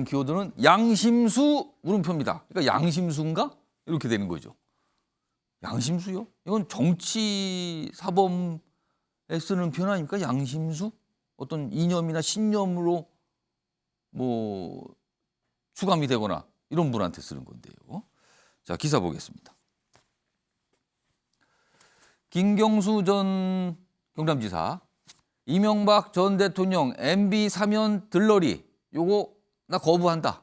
이번 키워드는 양심수 물음표입니다. 그러니까 양심수인가? 이렇게 되는 거죠. 양심수요? 이건 정치 사범에 쓰는 표현 아닙니까? 양심수? 어떤 이념이나 신념으로 뭐 추감이 되거나 이런 분한테 쓰는 건데요. 자, 기사 보겠습니다. 김경수 전 경남지사, 이명박 전 대통령 MB 사면 들러리 요거 나 거부한다.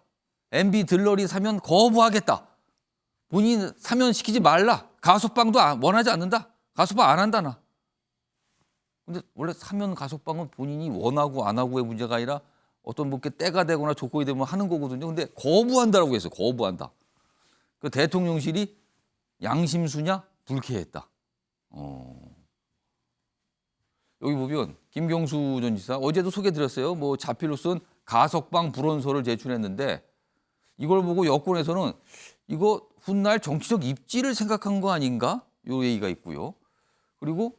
MB 들러리 사면 거부하겠다. 본인 사면시키지 말라. 가석방도 원하지 않는다. 가석방 안 한다 나. 근데 원래 사면 가석방은 본인이 원하고 안 하고의 문제가 아니라 어떤 분께 때가 되거나 조건이 되면 하는 거거든요. 근데 거부한다라고 했어요. 거부한다. 그 대통령실이 양심수냐? 불쾌했다. 여기 보면 김경수 전 지사 어제도 소개드렸어요. 뭐 자필로 쓴 가석방 불원서를 제출했는데 이걸 보고 여권에서는 이거 훗날 정치적 입지를 생각한 거 아닌가? 요 얘기가 있고요. 그리고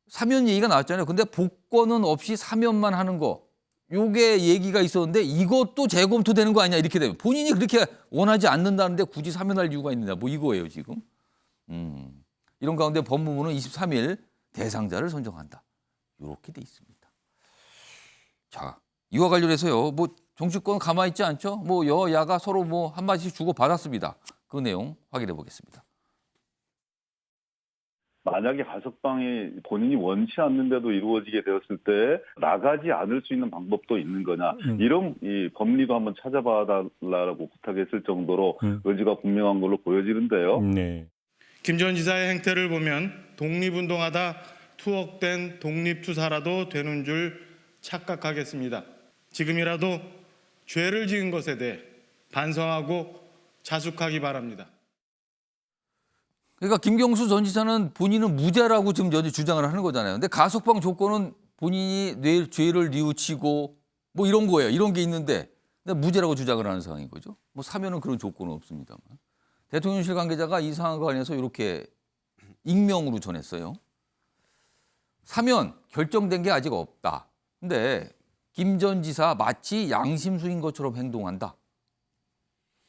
사면 얘기가 나왔잖아요. 근데 복권은 없이 사면만 하는 거. 요게 얘기가 있었는데 이것도 재검토되는 거 아니냐 이렇게 되면 본인이 그렇게 원하지 않는다는데 굳이 사면할 이유가 있느냐 뭐 이거예요 지금. 이런 가운데 법무부는 23일 대상자를 선정한다. 이렇게 돼 있습니다. 자, 이와 관련해서요. 뭐 정치권 가만히 있지 않죠? 뭐 여야가 서로 뭐 한마디씩 주고 받았습니다. 그 내용 확인해 보겠습니다. 만약에 가석방이 본인이 원치 않는데도 이루어지게 되었을 때 나가지 않을 수 있는 방법도 있는 거냐 이런 이 법리도 한번 찾아봐 달라고 부탁했을 정도로 의지가 분명한 걸로 보여지는데요. 네. 김 전 지사의 행태를 보면 독립운동하다 투옥된 독립투사라도 되는 줄 착각하겠습니다. 지금이라도 죄를 지은 것에 대해 반성하고 자숙하기 바랍니다. 그러니까 김경수 전 지사는 본인은 무죄라고 지금 여전히 주장을 하는 거잖아요. 근데 가석방 조건은 본인이 죄를 뉘우치고 뭐 이런 거예요. 이런 게 있는데 근데 무죄라고 주장을 하는 상황인 거죠. 뭐 사면은 그런 조건은 없습니다만. 대통령실 관계자가 이 상황과 관련해서 이렇게 익명으로 전했어요. 사면 결정된 게 아직 없다. 근데 김 전 지사 마치 양심수인 것처럼 행동한다.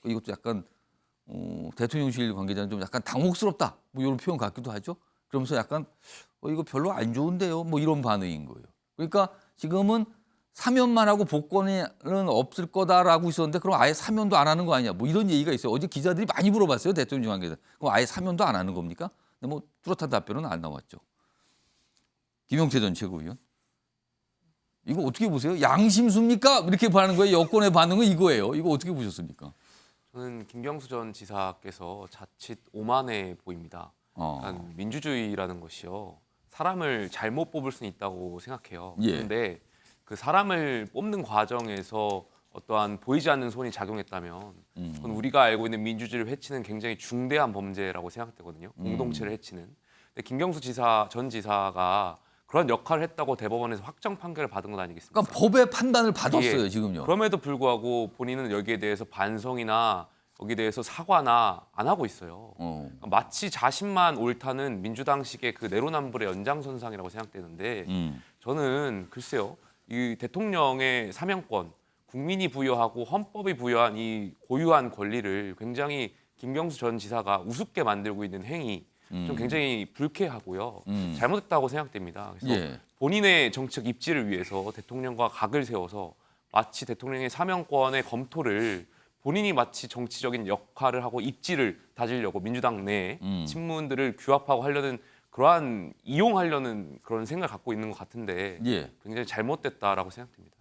이것도 약간 대통령실 관계자는 좀 약간 당혹스럽다. 뭐 이런 표현 같기도 하죠. 그러면서 약간 이거 별로 안 좋은데요. 뭐 이런 반응인 거예요. 그러니까 지금은 사면만 하고 복권은 없을 거다라고 있었는데 그럼 아예 사면도 안 하는 거 아니냐. 뭐 이런 얘기가 있어요. 어제 기자들이 많이 물어봤어요. 대통령 관계자. 그럼 아예 사면도 안 하는 겁니까? 근데 뭐 뚜렷한 답변은 안 나왔죠. 김용태 전 최고위원. 이거 어떻게 보세요? 양심수입니까? 이렇게 하는 거예요. 여권의 반응은 이거예요. 이거 어떻게 보셨습니까? 저는 김경수 전 지사께서 자칫 오만해 보입니다. 민주주의라는 것이요. 사람을 잘못 뽑을 수는 있다고 생각해요. 예. 그런데 그 사람을 뽑는 과정에서 어떠한 보이지 않는 손이 작용했다면 그건 우리가 알고 있는 민주주의를 해치는 굉장히 중대한 범죄라고 생각되거든요. 공동체를 해치는. 근데 김경수 전 지사가 그런 역할을 했다고 대법원에서 확정 판결을 받은 건 아니겠습니까? 그러니까 법의 판단을 받았어요. 예. 지금요. 그럼에도 불구하고 본인은 여기에 대해서 반성이나 여기에 대해서 사과나 안 하고 있어요. 마치 자신만 옳다는 민주당식의 그 내로남불의 연장선상이라고 생각되는데 저는 글쎄요. 이 대통령의 사면권, 국민이 부여하고 헌법이 부여한 이 고유한 권리를 굉장히 김경수 전 지사가 우습게 만들고 있는 행위 좀 굉장히 불쾌하고요. 잘못했다고 생각됩니다. 그래서 예. 본인의 정책 입지를 위해서 대통령과 각을 세워서 마치 대통령의 사면권의 검토를 본인이 마치 정치적인 역할을 하고 입지를 다지려고 민주당 내 친문들을 규합하고 하려는 그러한 이용하려는 그런 생각을 갖고 있는 것 같은데 예. 굉장히 잘못됐다라고 생각됩니다.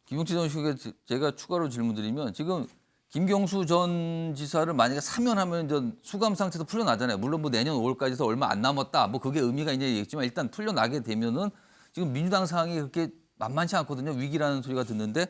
김용태 전 씨가 제가 추가로 질문드리면 지금 김경수 전 지사를 만약에 사면하면 전 수감 상태도 풀려나잖아요. 물론 뭐 내년 5월까지서 얼마 안 남았다. 뭐 그게 의미가 있냐 얘기했지만 일단 풀려나게 되면은 지금 민주당 상황이 그렇게 만만치 않거든요. 위기라는 소리가 듣는데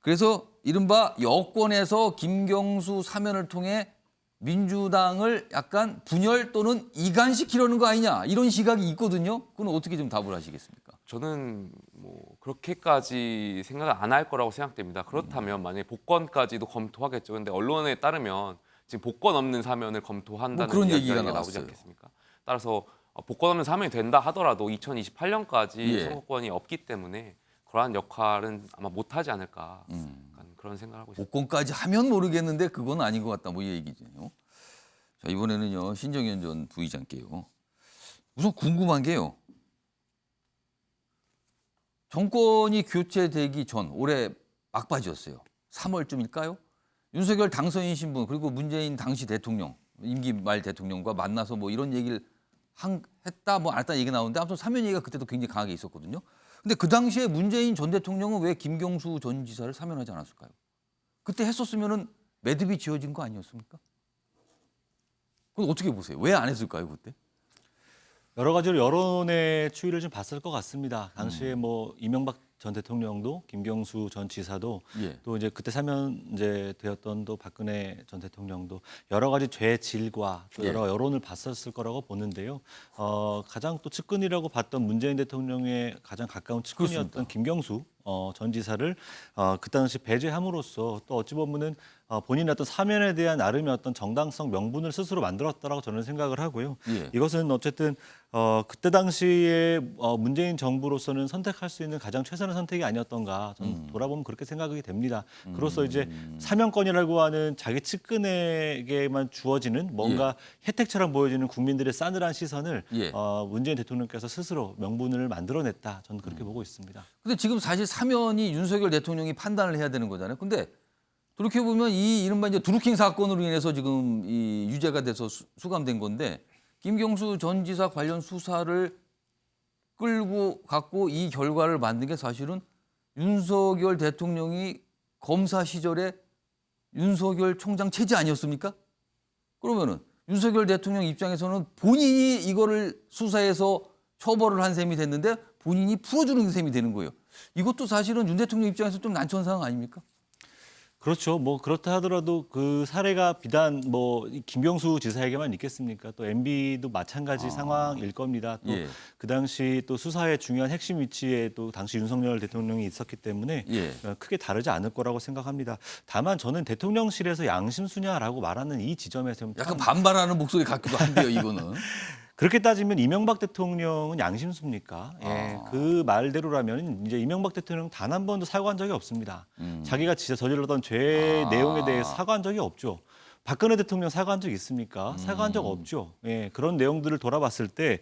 그래서 이른바 여권에서 김경수 사면을 통해 민주당을 약간 분열 또는 이간시키려는 거 아니냐 이런 시각이 있거든요. 그건 어떻게 좀 답을 하시겠습니까? 저는 뭐 그렇게까지 생각을 안 할 거라고 생각됩니다. 그렇다면 만약에 복권까지도 검토하겠죠. 그런데 언론에 따르면 지금 복권 없는 사면을 검토한다는 뭐 그런 얘기가 이야기가 나오지 나왔어요. 않겠습니까? 따라서 복권 없는 사면이 된다 하더라도 2028년까지 예. 선거권이 없기 때문에 그러한 역할은 아마 못하지 않을까. 약간 그런 생각을 하고 있습니다. 복권까지 하면 모르겠는데 그건 아닌 것 같다. 뭐 이 얘기죠. 자, 이번에는요. 신정현 전 부의장께요. 우선 궁금한 게요. 정권이 교체되기 전 올해 막바지였어요. 3월쯤일까요? 윤석열 당선인 신분 그리고 문재인 당시 대통령 임기 말 대통령과 만나서 뭐 이런 얘기를 했다 뭐 안 했다 얘기 나오는데 아무튼 사면 얘기가 그때도 굉장히 강하게 있었거든요. 근데 그 당시에 문재인 전 대통령은 왜 김경수 전 지사를 사면하지 않았을까요? 그때 했었으면은 매듭이 지어진 거 아니었습니까? 그건 어떻게 보세요? 왜 안 했을까요 그때? 여러 가지로 여론의 추이를 좀 봤을 것 같습니다. 당시에 뭐 이명박 전 대통령도 김경수 전 지사도 예. 또 이제 그때 사면제 되었던 또 박근혜 전 대통령도 여러 가지 죄의 질과 또 여러 여론을 봤었을 거라고 보는데요. 가장 또 측근이라고 봤던 문재인 대통령의 가장 가까운 측근이었던 그렇습니다. 김경수 전 지사를 그 당시 배제함으로써 또 어찌 보면은 본인의 어떤 사면에 대한 나름의 어떤 정당성 명분을 스스로 만들었다라고 저는 생각을 하고요. 예. 이것은 어쨌든 그때 당시에 문재인 정부로서는 선택할 수 있는 가장 최선의 선택이 아니었던가 저는 돌아보면 그렇게 생각이 됩니다. 그로써 이제 사면권이라고 하는 자기 측근에게만 주어지는 뭔가 혜택처럼 보여지는 국민들의 싸늘한 시선을 예. 문재인 대통령께서 스스로 명분을 만들어냈다. 저는 그렇게 보고 있습니다. 근데 지금 사실 사면이 윤석열 대통령이 판단을 해야 되는 거잖아요. 근데 그렇게 보면 이 이른바 이제 드루킹 사건으로 인해서 지금 이 유죄가 돼서 수감된 건데 김경수 전 지사 관련 수사를 끌고 갖고 이 결과를 만든 게 사실은 윤석열 대통령이 검사 시절에 윤석열 총장 체제 아니었습니까? 그러면은 윤석열 대통령 입장에서는 본인이 이거를 수사해서 처벌을 한 셈이 됐는데 본인이 풀어주는 셈이 되는 거예요. 이것도 사실은 윤 대통령 입장에서 좀 난처한 상황 아닙니까? 그렇죠. 뭐 그렇다 하더라도 그 사례가 비단 뭐 김경수 지사에게만 있겠습니까? 또 MB도 마찬가지 상황일 겁니다. 또 예. 그 당시 또 수사의 중요한 핵심 위치에 또 당시 윤석열 대통령이 있었기 때문에 예. 크게 다르지 않을 거라고 생각합니다. 다만 저는 대통령실에서 양심수냐라고 말하는 이 지점에서 좀 약간 반발하는 목소리 같기도 한데요, 이거는. 그렇게 따지면 이명박 대통령은 양심수입니까? 예, 그 말대로라면 이제 이명박 대통령 단 한 번도 사과한 적이 없습니다. 자기가 진짜 저질렀던 죄의 내용에 대해 사과한 적이 없죠. 박근혜 대통령 사과한 적 있습니까? 사과한 적 없죠. 예, 그런 내용들을 돌아봤을 때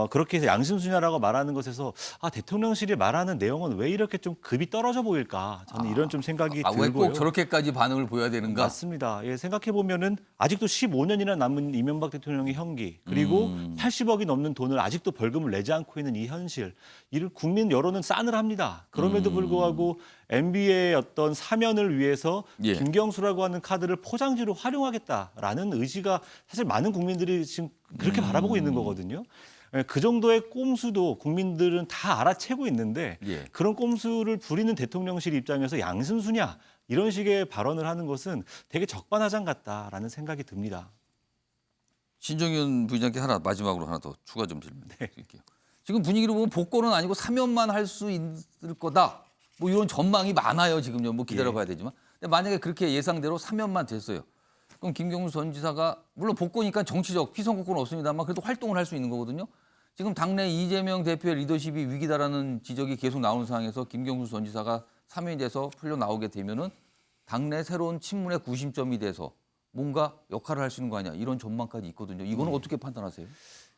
그렇게 해서 양심수냐라고 말하는 것에서 대통령실이 말하는 내용은 왜 이렇게 좀 급이 떨어져 보일까? 저는 이런 좀 생각이 왜 들고요. 꼭 저렇게까지 반응을 보여야 되는가? 맞습니다. 예, 생각해 보면은 아직도 15년이나 남은 이명박 대통령의 형기 그리고 80억이 넘는 돈을 아직도 벌금을 내지 않고 있는 이 현실, 이를 국민 여론은 싸늘합니다. 그럼에도 불구하고 MB의 어떤 사면을 위해서 예. 김경수라고 하는 카드를 포장지로 활용하겠다라는 의지가 사실 많은 국민들이 지금 그렇게 바라보고 있는 거거든요. 예, 그 정도의 꼼수도 국민들은 다 알아채고 있는데 예. 그런 꼼수를 부리는 대통령실 입장에서 양심수냐 이런 식의 발언을 하는 것은 되게 적반하장 같다라는 생각이 듭니다. 신정현 부의장께 마지막으로 하나 더 추가 좀 질문 드릴게요. 지금 분위기로 보면 복권은 아니고 사면만 할 수 있을 거다. 뭐 이런 전망이 많아요. 지금요. 뭐 기다려봐야 되지만. 근데 만약에 그렇게 예상대로 사면만 됐어요. 그럼 김경수 전 지사가 물론 복권이니까 정치적 피선거권은 없습니다만 그래도 활동을 할 수 있는 거거든요. 지금 당내 이재명 대표의 리더십이 위기다라는 지적이 계속 나오는 상황에서 김경수 전 지사가 사면이 돼서 풀려 나오게 되면은 당내 새로운 친문의 구심점이 돼서 뭔가 역할을 할 수 있는 거 아니야. 이런 전망까지 있거든요. 이거는 어떻게 판단하세요?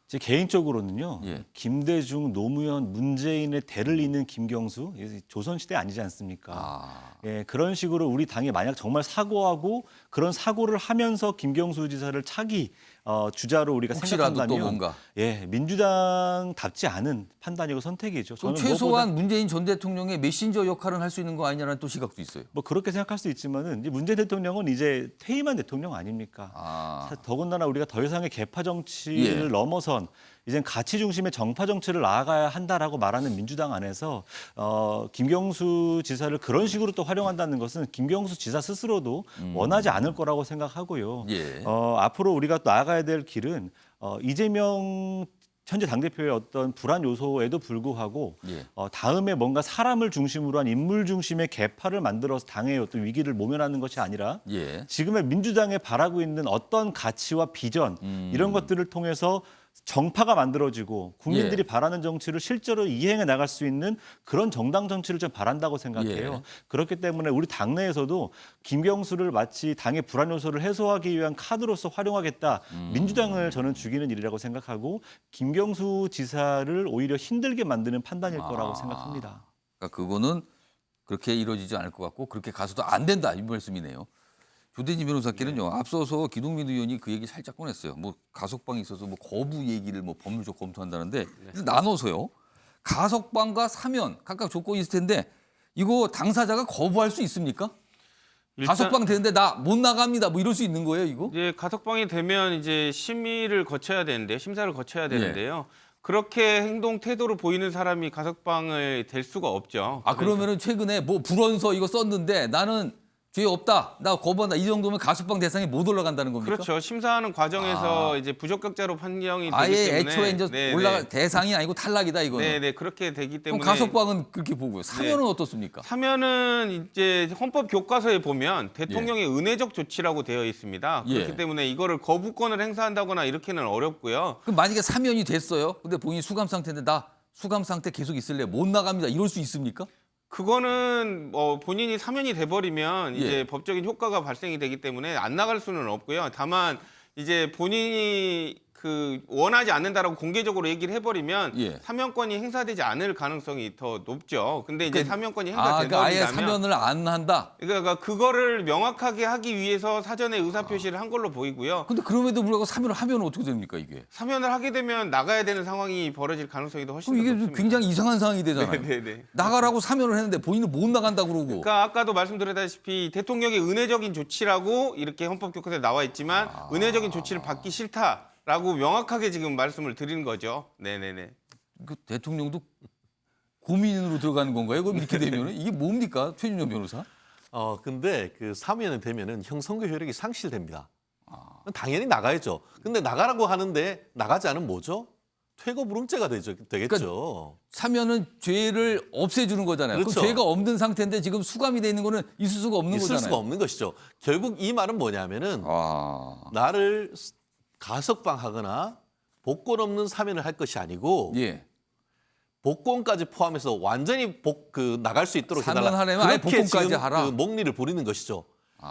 제 개인적으로는요. 예. 김대중, 노무현, 문재인의 대를 잇는 김경수, 조선시대 아니지 않습니까? 예, 그런 식으로 우리 당이 만약 정말 사고하고 그런 사고를 하면서 김경수 지사를 차기 주자로 우리가 혹시라도 생각한다면 또 뭔가. 예, 민주당답지 않은 판단이고 선택이죠. 그럼 저는 최소한 문재인 전 대통령의 메신저 역할은 할 수 있는 거 아니냐는 또 시각도 있어요. 뭐 그렇게 생각할 수 있지만은 이제 문재인 대통령은 이제 퇴임한 대통령 아닙니까? 더군다나 우리가 더 이상의 계파 정치를 넘어선 이젠 가치 중심의 정파 정치를 나아가야 한다라고 말하는 민주당 안에서 김경수 지사를 그런 식으로 또 활용한다는 것은 김경수 지사 스스로도 원하지 않을 거라고 생각하고요. 예. 앞으로 우리가 또 나아가야 될 길은 이재명 현재 당대표의 어떤 불안 요소에도 불구하고 다음에 뭔가 사람을 중심으로 한 인물 중심의 계파를 만들어서 당의 어떤 위기를 모면하는 것이 아니라 지금의 민주당에 바라고 있는 어떤 가치와 비전 이런 것들을 통해서 정파가 만들어지고 국민들이 바라는 정치를 실제로 이행해 나갈 수 있는 그런 정당 정치를 좀 바란다고 생각해요. 예. 그렇기 때문에 우리 당내에서도 김경수를 마치 당의 불안 요소를 해소하기 위한 카드로서 활용하겠다. 민주당을 저는 죽이는 일이라고 생각하고 김경수 지사를 오히려 힘들게 만드는 판단일 거라고 생각합니다. 그러니까 그거는 그렇게 이루어지지 않을 것 같고 그렇게 가서도 안 된다 이 말씀이네요. 조대진 변호사께는요. 앞서서 기동민 의원이 그 얘기 살짝 꺼냈어요. 뭐 가석방이 있어서 뭐 거부 얘기를 뭐 법률적 검토한다는데 나눠서요. 가석방과 사면 각각 조건이 있을 텐데 이거 당사자가 거부할 수 있습니까? 가석방 되는데 나 못 나갑니다. 뭐 이럴 수 있는 거예요, 이거? 이제 가석방이 되면 이제 심의를 거쳐야 되는데 심사를 거쳐야 되는데요. 그렇게 행동 태도를 보이는 사람이 가석방을 될 수가 없죠. 아 그러면은 최근에 뭐 불원서 이거 썼는데 나는 죄 없다, 나 거부한다 이 정도면 가석방 대상에 못 올라간다는 겁니까? 그렇죠. 심사하는 과정에서 이제 부적격자로 판정이 되기 아예 때문에 애초에 이제 네, 올라가 네. 대상이 아니고 탈락이다 이거는. 네네 그렇게 되기 그럼 때문에 가석방은 그렇게 보고요. 사면은 어떻습니까? 사면은 이제 헌법 교과서에 보면 대통령의 은혜적 조치라고 되어 있습니다. 그렇기 예. 때문에 이거를 거부권을 행사한다거나 이렇게는 어렵고요. 그럼 만약에 사면이 됐어요. 근데 본인이 수감 상태인데 나 수감 상태 계속 있을래 못 나갑니다. 이럴 수 있습니까? 그거는 본인이 사면이 돼버리면 이제 예. 법적인 효과가 발생이 되기 때문에 안 나갈 수는 없고요. 다만 이제 본인이 그 원하지 않는다라고 공개적으로 얘기를 해버리면 예. 사면권이 행사되지 않을 가능성이 더 높죠. 근데 이제 사면권이 그러니까 행사된다면 아예 사면을 안 한다. 그러니까 그거를 명확하게 하기 위해서 사전에 의사 표시를 한 걸로 보이고요. 근데 그럼에도 불구하고 사면을 하면 어떻게 됩니까 이게? 사면을 하게 되면 나가야 되는 상황이 벌어질 가능성이 더 훨씬 그럼 더 이게 높습니다. 굉장히 이상한 상황이 되잖아요. 네네네. 나가라고 사면을 했는데 본인은 못 나간다 그러고. 그러니까 아까도 말씀드렸다시피 대통령의 은혜적인 조치라고 이렇게 헌법교과서에 나와 있지만 은혜적인 조치를 받기 싫다라고 명확하게 지금 말씀을 드리는 거죠. 네네네. 그 대통령도 고민으로 들어가는 건가요? 그럼 이렇게 되면은 이게 뭡니까, 최준영 변호사? 근데 그 사면이 되면은 형성교 효력이 상실됩니다. 당연히 나가야죠. 근데 나가라고 하는데 나가지 않으면 뭐죠? 퇴거불응죄가 되겠죠. 사면은 죄를 없애주는 거잖아요. 그렇죠. 그럼 죄가 없는 상태인데 지금 수감이 돼 있는 거는 있을 수가 없는 있을 거잖아요. 수가 없는 것이죠. 결국 이 말은 뭐냐면은 아, 나를 가석방하거나 복권 없는 사면을 할 것이 아니고 예. 복권까지 포함해서 완전히 나갈 수 있도록 해달라. 사면하려면 아예 그렇게 복권까지 지금 하라. 그 목리를 부리는 것이죠.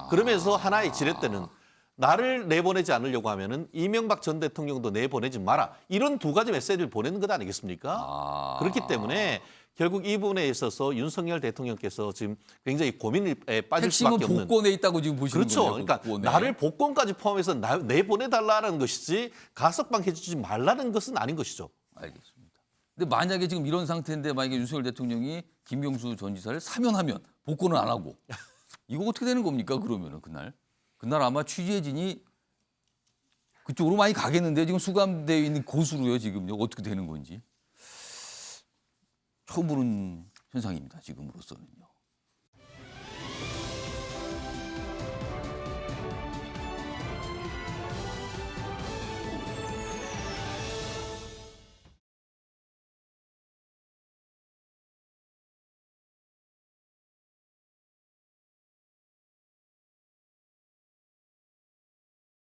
그러면서 하나의 지렛대는 나를 내보내지 않으려고 하면은 이명박 전 대통령도 내보내지 마라. 이런 두 가지 메시지를 보내는 것 아니겠습니까? 그렇기 때문에 결국 이 부분에 있어서 윤석열 대통령께서 지금 굉장히 고민에 빠질 핵심은 수밖에 없는. 복권에 있다고 지금 보시는 그렇죠. 거예요. 그러니까 복권에. 나를 복권까지 포함해서 내보내달라는 것이지 가석방 해주지 말라는 것은 아닌 것이죠. 알겠습니다. 근데 만약에 지금 이런 상태인데 만약에 윤석열 대통령이 김경수 전 지사를 사면하면 복권은 안 하고 이거 어떻게 되는 겁니까? 그러면은 그날 아마 취재진이 그쪽으로 많이 가겠는데 지금 수감되어 있는 고수로요 지금요 어떻게 되는 건지 처음 보는 현상입니다 지금으로서는요.